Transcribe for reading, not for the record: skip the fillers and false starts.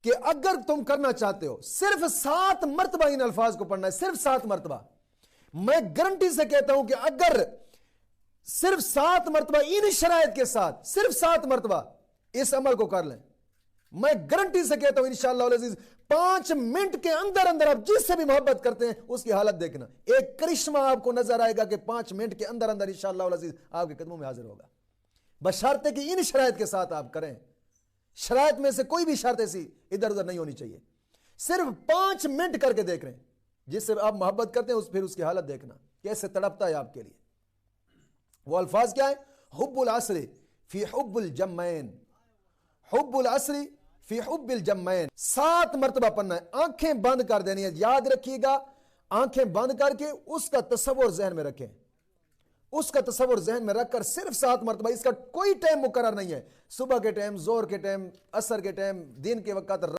کہ اگر تم کرنا چاہتے ہو صرف 7 مرتبہ ان الفاظ کو پڑھنا ہے، صرف 7 مرتبہ. میں گارنٹی سے کہتا ہوں کہ اگر صرف 7 مرتبہ ان شرائط کے ساتھ صرف 7 مرتبہ اس عمل کو کر لیں، میں گارنٹی سے کہتا ہوں انشاءاللہ العزیز 5 منٹ کے اندر اندر آپ جس سے بھی محبت کرتے ہیں اس کی حالت دیکھنا، ایک کرشمہ آپ کو نظر آئے گا کہ 5 منٹ کے اندر اندر انشاءاللہ العزیز آپ کے قدموں میں حاضر ہوگا، بشرطے کہ ان شرائط کے ساتھ آپ کریں. شرائط میں سے کوئی بھی شرط ایسی ادھر ادھر نہیں ہونی چاہیے. صرف 5 منٹ کر کے دیکھ رہے ہیں، جس سے آپ محبت کرتے ہیں پھر اس کی حالت دیکھنا کیسے تڑپتا ہے آپ کے لیے. وہ الفاظ کیا ہے؟ حب العصر فی حب الجمعین، حب العصر فی حب الجمعین. 7 مرتبہ پڑھنا ہے، آنکھیں بند کر دینی ہے. یاد رکھیے گا، آنکھیں بند کر کے اس کا تصور ذہن میں رکھیں، اس کا تصور ذہن میں رکھ کر صرف 7 مرتبہ. اس کا کوئی ٹائم مقرر نہیں ہے، صبح کے ٹائم، ظہر کے ٹائم، عصر کے ٹائم، دن کے وقت.